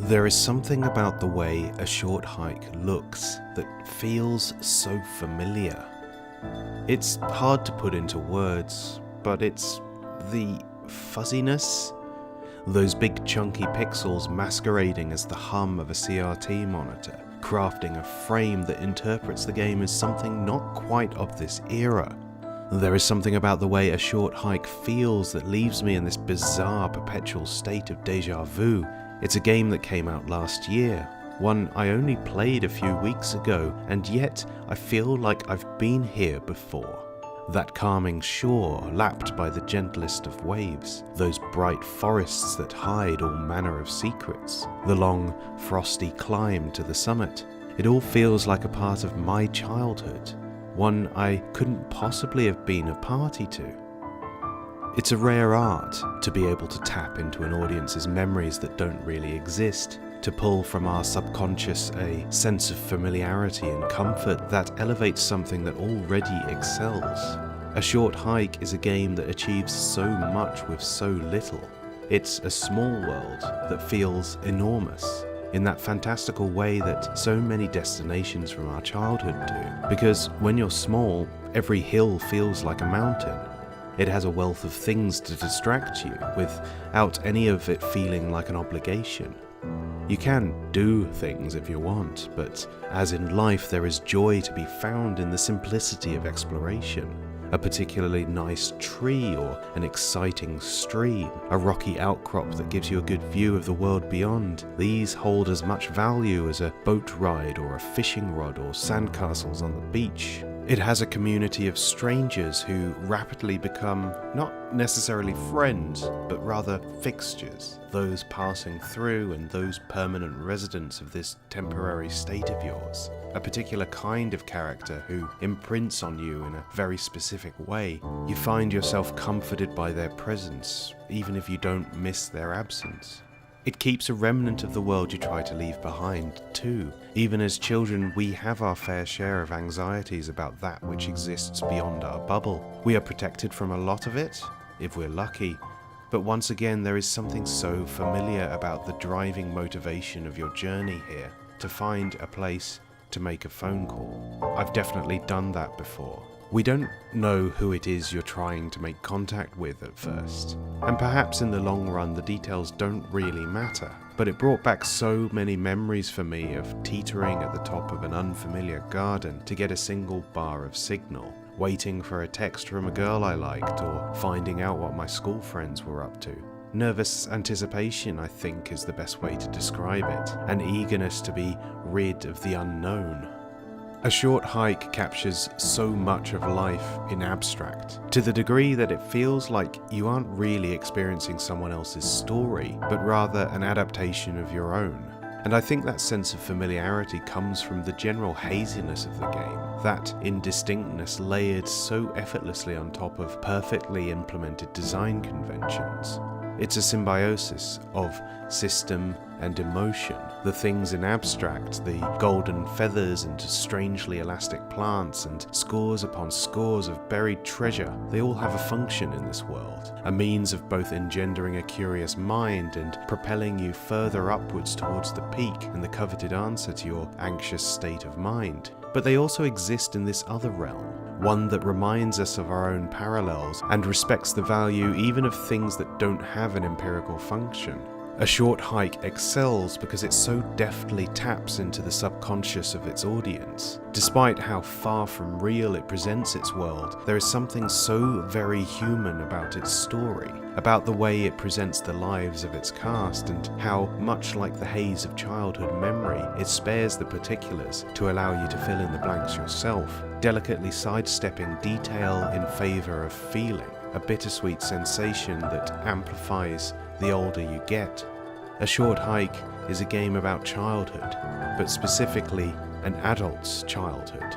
There is something about the way a short hike looks that feels so familiar. It's hard to put into words, but it's the fuzziness, those big chunky pixels masquerading as the hum of a CRT monitor, crafting a frame that interprets the game as something not quite of this era. There is something about the way a short hike feels that leaves me in this bizarre perpetual state of déjà vu. It's a game that came out last year, one I only played a few weeks ago, and yet I feel like I've been here before. That calming shore lapped by the gentlest of waves, those bright forests that hide all manner of secrets, the long, frosty climb to the summit. It all feels like a part of my childhood, one I couldn't possibly have been a party to. It's a rare art to be able to tap into an audience's memories that don't really exist, to pull from our subconscious a sense of familiarity and comfort that elevates something that already excels. A Short Hike is a game that achieves so much with so little. It's a small world that feels enormous, in that fantastical way that so many destinations from our childhood do. Because when you're small, every hill feels like a mountain. It has a wealth of things to distract you, without any of it feeling like an obligation. You can do things if you want, but as in life, there is joy to be found in the simplicity of exploration. A particularly nice tree or an exciting stream, a rocky outcrop that gives you a good view of the world beyond. These hold as much value as a boat ride or a fishing rod or sandcastles on the beach. It has a community of strangers who rapidly become not necessarily friends, but rather fixtures, those passing through and those permanent residents of this temporary state of yours. A particular kind of character who imprints on you in a very specific way. You find yourself comforted by their presence, even if you don't miss their absence. It keeps a remnant of the world you try to leave behind, too. Even as children, we have our fair share of anxieties about that which exists beyond our bubble. We are protected from a lot of it, if we're lucky. But once again, there is something so familiar about the driving motivation of your journey here, to find a place to make a phone call. I've definitely done that before. We don't know who it is you're trying to make contact with at first, and perhaps in the long run the details don't really matter, but it brought back so many memories for me of teetering at the top of an unfamiliar garden to get a single bar of signal, waiting for a text from a girl I liked, or finding out what my school friends were up to. Nervous anticipation, I think, is the best way to describe it, an eagerness to be rid of the unknown. A Short Hike captures so much of life in abstract, to the degree that it feels like you aren't really experiencing someone else's story, but rather an adaptation of your own. And I think that sense of familiarity comes from the general haziness of the game, that indistinctness layered so effortlessly on top of perfectly implemented design conventions. It's a symbiosis of system and emotion. The things in abstract, the golden feathers and strangely elastic plants and scores upon scores of buried treasure, they all have a function in this world, a means of both engendering a curious mind and propelling you further upwards towards the peak and the coveted answer to your anxious state of mind. But they also exist in this other realm, one that reminds us of our own parallels and respects the value even of things that don't have an empirical function. A Short Hike excels because it so deftly taps into the subconscious of its audience. Despite how far from real it presents its world, there is something so very human about its story, about the way it presents the lives of its cast, and how, much like the haze of childhood memory, it spares the particulars to allow you to fill in the blanks yourself, delicately sidestepping detail in favor of feeling, a bittersweet sensation that amplifies the older you get. A Short Hike is a game about childhood, but specifically an adult's childhood.